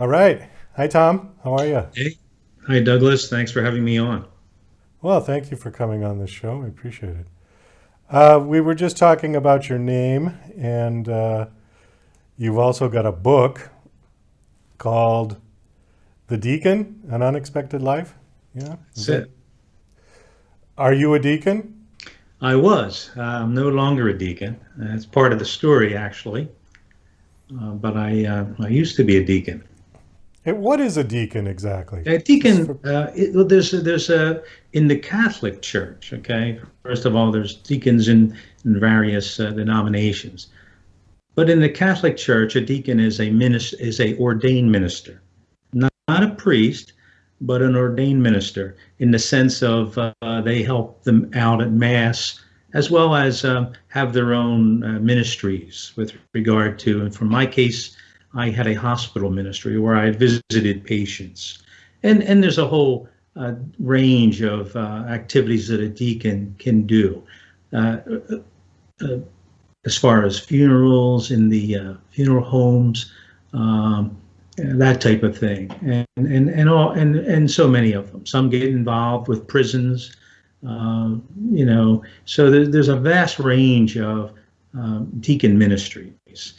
All right. Hi, Tom. How are you? Hey, hi Douglas. Thanks for having me on. Well, thank you for coming on the show. I appreciate it. We were just talking about your name, and you've also got a book called The Deacon, An Unexpected Life. Yeah. Is That's that, it. are you a deacon? I was. I'm no longer a deacon. It's part of the story, actually. But I used to be a deacon. What is a deacon exactly? A Just deacon. for, Well, there's a in the Catholic Church. Okay. First of all, there's deacons in various denominations. But in the Catholic Church, a deacon is a ordained minister, not a priest, but an ordained minister in the sense of they help them out at Mass as well as have their own ministries with regard to, and for my case, I had a hospital ministry where I visited patients. And there's a whole range of activities that a deacon can do. Uh, uh, as far as funerals in the funeral homes, that type of thing, and so many of them. Some get involved with prisons, so there's a vast range of deacon ministries.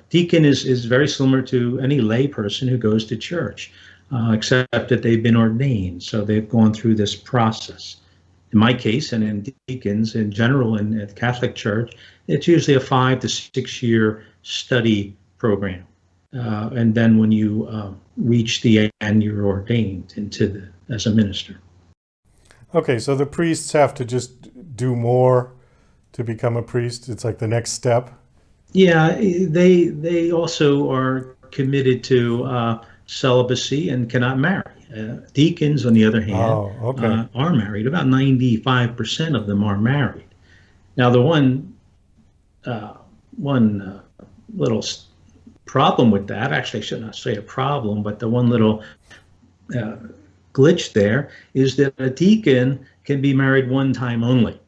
Deacon is very similar to any lay person who goes to church, except that they've been ordained, so they've gone through this process. In my case, and in deacons in general in the Catholic Church, it's usually a 5 to 6 year study program. And then when you reach the end, you're ordained as a minister. okay, so the priests have to just do more to become a priest. It's like the next step. Yeah, they also are committed to celibacy and cannot marry. Deacons, on the other hand, Oh, okay. are married. About 95% of them are married. Now, the uh, one little problem with that, actually, I should not say a problem, but the one little uh, glitch there is that a deacon can be married one time only.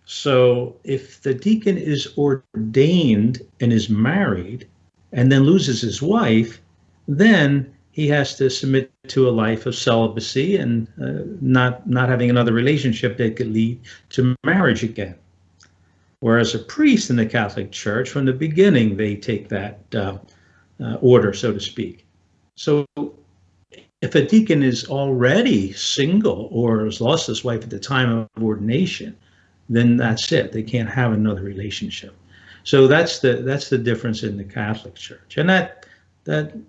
So if the deacon is ordained and is married and then loses his wife, then he has to submit to a life of celibacy and not having another relationship that could lead to marriage again. Whereas a priest in the Catholic Church, from the beginning, they take that order, so to speak. So if a deacon is already single or has lost his wife at the time of ordination, then that's it. They can't have another relationship. So that's the difference in the Catholic Church, and that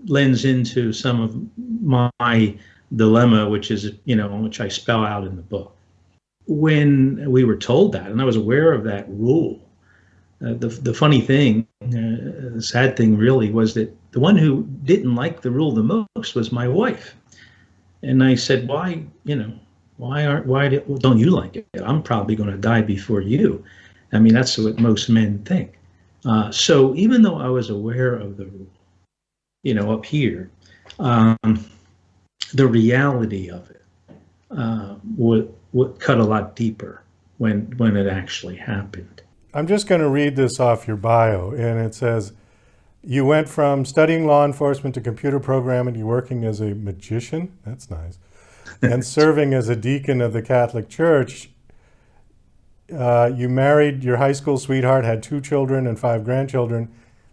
lends into some of my dilemma, which is which I spell out in the book. When we were told that, and I was aware of that rule, the funny thing, the sad thing really, was that the one who didn't like the rule the most was my wife. And I said, why don't you like it? I'm probably going to die before you. I mean, that's what most men think. So even though I was aware of the rule, up here, um, the reality of it would cut a lot deeper when it actually happened. I'm just going to read this off your bio, and it says you went from studying law enforcement to computer programming to working as a magician. That's nice. And serving as a deacon of the Catholic Church. You married your high school sweetheart, had 2 children and 5 grandchildren.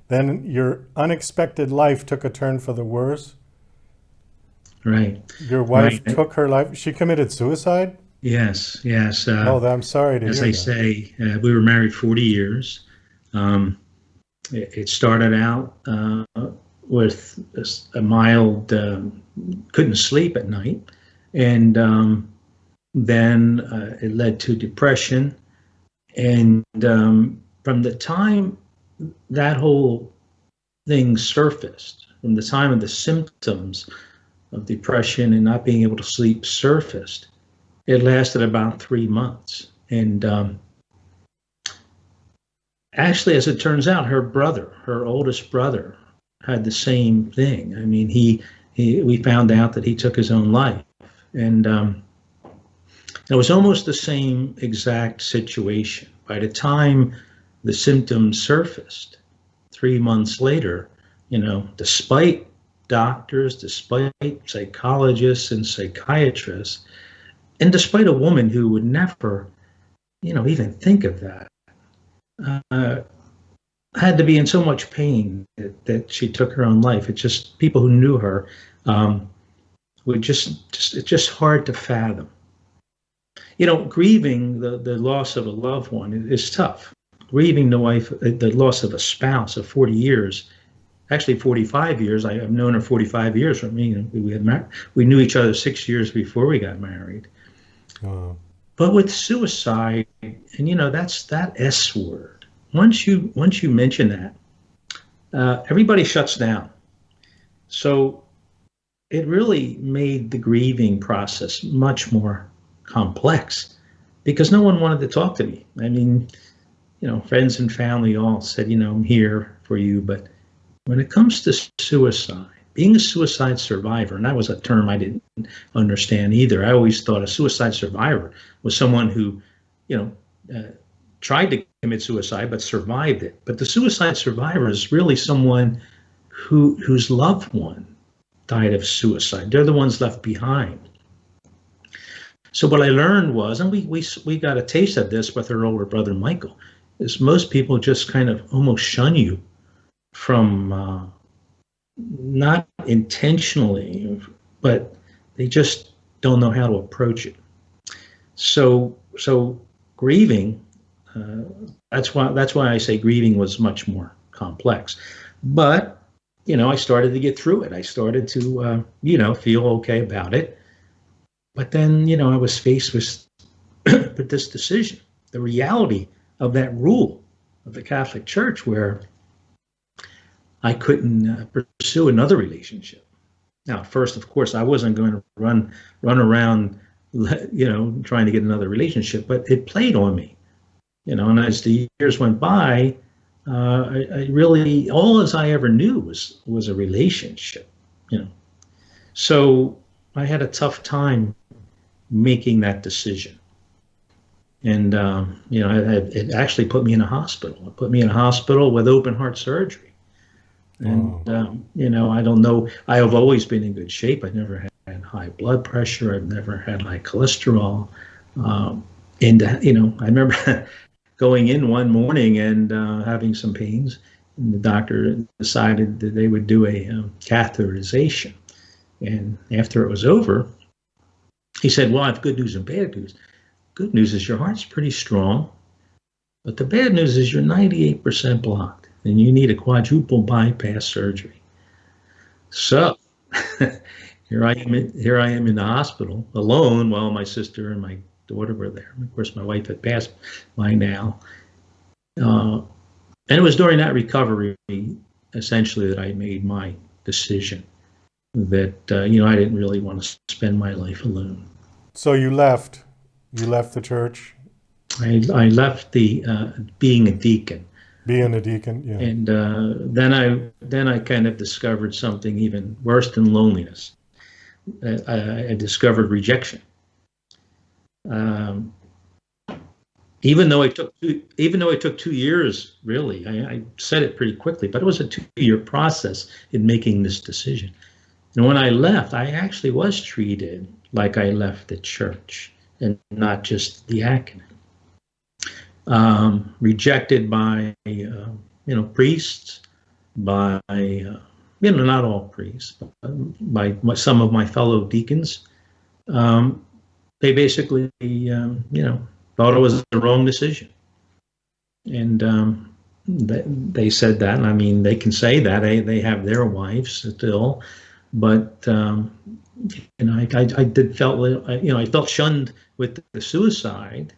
Then your unexpected life took a turn for the worse. Right, Your right. wife took her life. She committed suicide. Yes, yes. Oh, I'm sorry to As hear I that. say, we were married 40 years. Um, it started out with a mild, couldn't sleep at night. And then it led to depression. And from the time that whole thing surfaced, from the time of the symptoms of depression and not being able to sleep surfaced, it lasted about 3 months. And actually, as it turns out, her oldest brother, had the same thing. I mean, we found out that he took his own life. And it was almost the same exact situation. By the time the symptoms surfaced 3 months later, despite doctors, despite psychologists and psychiatrists, and despite a woman who would never, even think of that, uh, had to be in so much pain that she took her own life. It's just people who knew her would it's just hard to fathom. Grieving the loss of a loved one is tough. Grieving the loss of a spouse of 40 years, actually 45 years. I've known her 45 years. From me, we knew each other 6 years before we got married. Oh. But with suicide, and that's that S word. Once you mention that, everybody shuts down. So it really made the grieving process much more complex because no one wanted to talk to me. I mean, friends and family all said, I'm here for you. But when it comes to suicide, being a suicide survivor, and that was a term I didn't understand either. I always thought a suicide survivor was someone who, tried to commit suicide but survived it. But the suicide survivor is really someone whose loved one died of suicide. They're the ones left behind. So what I learned was, and we got a taste of this with her older brother Michael, is most people just kind of almost shun you from not intentionally, but they just don't know how to approach it. So grieving, that's why I say grieving was much more complex. But I started to get through it. I started to feel okay about it. But then I was faced with this decision, the reality of that rule of the Catholic Church, where I couldn't pursue another relationship. Now, first, of course, I wasn't going to run around, trying to get another relationship, but it played on me, and as the years went by, I really, all as I ever knew was a relationship, So I had a tough time making that decision. And, it actually put me in a hospital. It put me in a hospital with open heart surgery. And, I don't know, I have always been in good shape. I never had high blood pressure. I've never had high cholesterol. And, I remember going in one morning and having some pains. And the doctor decided that they would do a catheterization. And after it was over, he said, well, I have good news and bad news. Good news is your heart's pretty strong, but the bad news is you're 98% blocked and you need a quadruple bypass surgery. So here I am in the hospital alone while my sister and my daughter were there. Of course, my wife had passed by now. And it was during that recovery, essentially, that I made my decision that, I didn't really want to spend my life alone. So you left the church? I left the being a deacon. Being a deacon, yeah. And then I kind of discovered something even worse than loneliness. I discovered rejection. Even though it took 2 years, really, I said it pretty quickly, but it was a 2-year process in making this decision. And when I left, I actually was treated like I left the church and not just the diaconate. Rejected by, priests, by, not all priests, but by some of my fellow deacons. They basically, thought it was the wrong decision. And they said that, and I mean, they can say that, they have their wives still, but, I felt shunned with the suicide,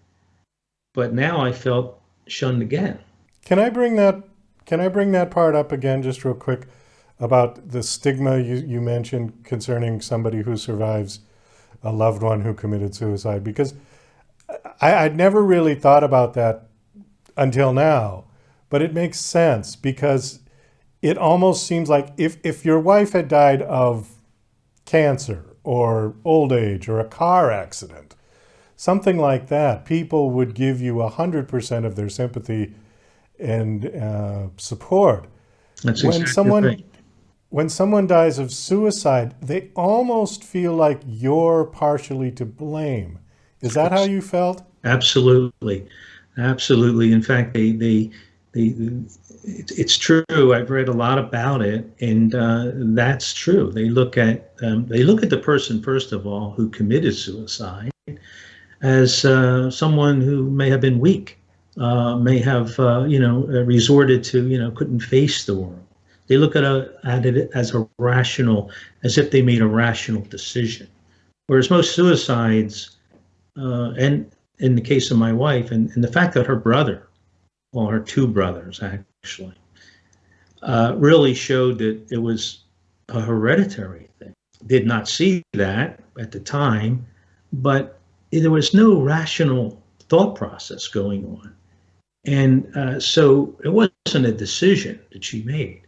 but now I felt shunned again. Can I bring that part up again just real quick about the stigma you mentioned concerning somebody who survives a loved one who committed suicide? Because I'd never really thought about that until now, but it makes sense because it almost seems like if your wife had died of cancer or old age or a car accident, something like that, people would give you 100% of their sympathy and support. That's exactly right. when someone dies of suicide, they almost feel like you're partially to blame. Is that how you felt? Absolutely, absolutely. In fact, they it's true. I've read a lot about it, and that's true. They look at the person first of all who committed suicide as someone who may have been weak, may have resorted to couldn't face the world. They look at it as a rational, as if they made a rational decision. Whereas most suicides, and in the case of my wife, and the fact that her brother, well, her two brothers actually, really showed that it was a hereditary thing. Did not see that at the time, but there was no rational thought process going on. And so it wasn't a decision that she made.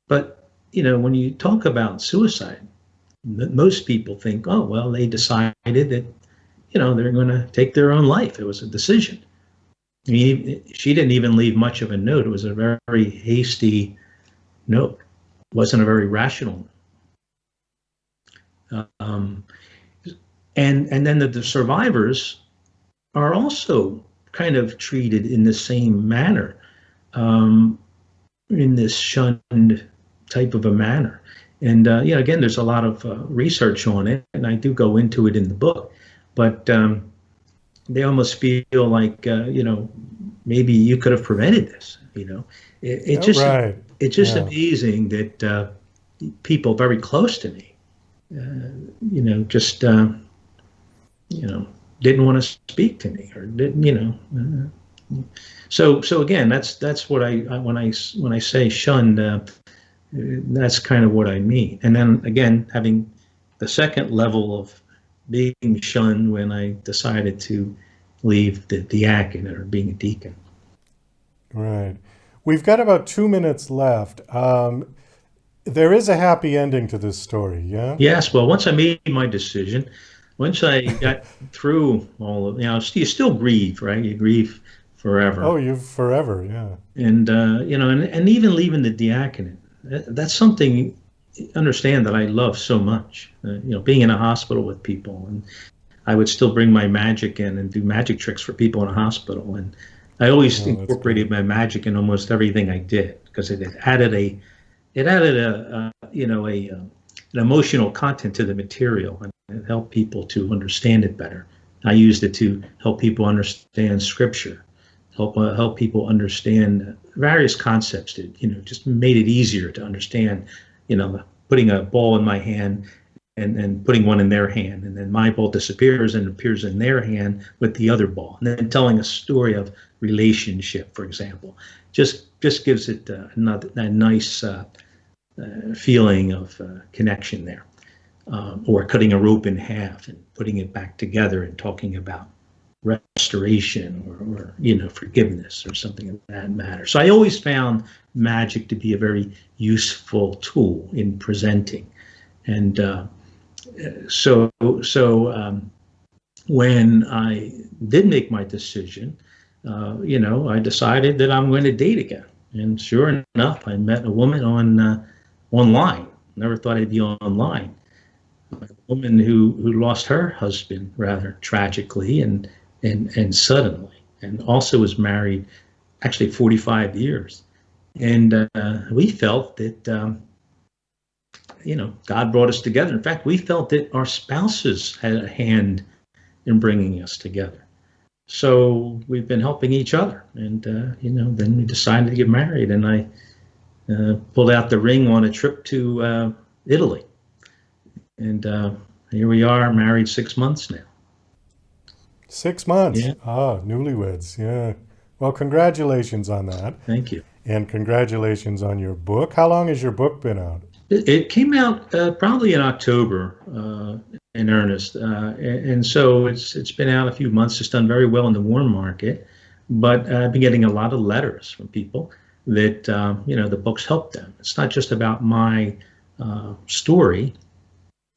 But, when you talk about suicide, most people think, oh, well, they decided that, they're going to take their own life. It was a decision. I mean, she didn't even leave much of a note. It was a very hasty note. It wasn't a very rational. And then the survivors are also kind of treated in the same manner, in this shunned type of a manner. And again, there's a lot of research on it, and I do go into it in the book. But they almost feel like maybe you could have prevented this. It's just amazing that people very close to me, just didn't want to speak to me, or didn't. So again, that's what when I say shunned, that's kind of what I mean. And then again, having the second level of being shunned when I decided to leave the diaconate, or being a deacon. Right. We've got about 2 minutes left. There is a happy ending to this story, yeah? Yes. Well, once I made my decision, once I got through all of, you still grieve, right? You grieve forever. Oh, you forever, yeah. And, and even leaving the diaconate, that's something, understand, that I love so much. Being in a hospital with people, and I would still bring my magic in and do magic tricks for people in a hospital. And I always incorporated my magic in almost everything I did, because it added an emotional content to the material, and it helped people to understand it better. I used it to help people understand scripture, help people understand various concepts that, just made it easier to understand, putting a ball in my hand and putting one in their hand, and then my ball disappears and appears in their hand with the other ball, and then telling a story of relationship, for example, just gives it a nice feeling of connection there. Or cutting a rope in half and putting it back together and talking about restoration, or forgiveness, or something of that matter. So I always found magic to be a very useful tool in presenting. And so when I did make my decision, I decided that I'm going to date again. And sure enough, I met a woman online. Never thought I'd be online. A woman who lost her husband rather tragically and suddenly, and also was married actually 45 years. And we felt that, God brought us together. In fact, we felt that our spouses had a hand in bringing us together. So we've been helping each other. And, then we decided to get married, and I pulled out the ring on a trip to Italy. And here we are, married 6 months now. 6 months? Yeah. Ah, newlyweds, yeah. Well, congratulations on that. Thank you. And congratulations on your book. How long has your book been out? It came out probably in October in earnest. And so it's been out a few months. It's done very well in the warm market. But I've been getting a lot of letters from people that, the books help them. It's not just about my story.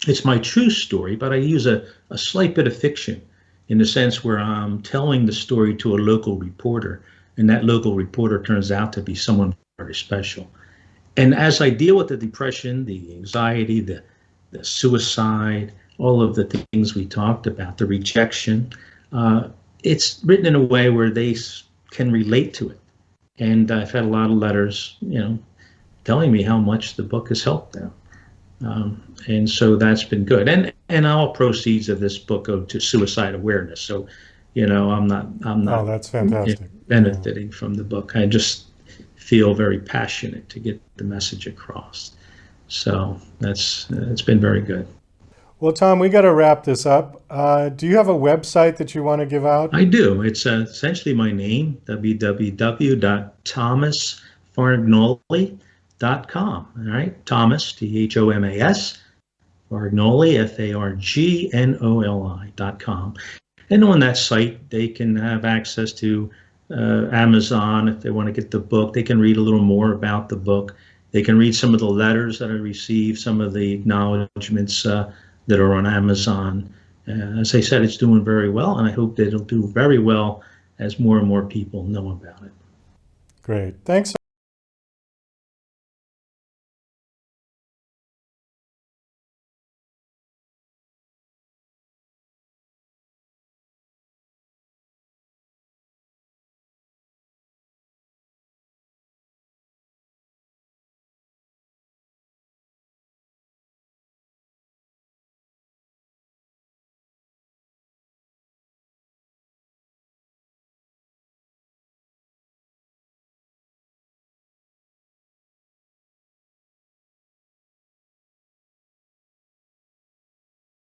It's my true story, but I use a slight bit of fiction, in the sense where I'm telling the story to a local reporter, and that local reporter turns out to be someone very special. And as I deal with the depression, the anxiety, the suicide, all of the things we talked about, the rejection, it's written in a way where they can relate to it. And I've had a lot of letters, telling me how much the book has helped them. And so that's been good. And all proceeds of this book go to suicide awareness. So, I'm not Oh, that's fantastic. benefiting from the book. I just feel very passionate to get the message across. So it's been very good. Well, Tom, we got to wrap this up. Do you have a website that you want to give out? I do. It's essentially my name, www.thomasfargnoli.com. All right, Thomas, Thomas, Fargnoli, Fargnoli.com. And on that site, they can have access to Amazon if they want to get the book. They can read a little more about the book. They can read some of the letters that I received, some of the acknowledgments that are on Amazon. As I said, it's doing very well, and I hope that it'll do very well as more and more people know about it. Great. Thanks so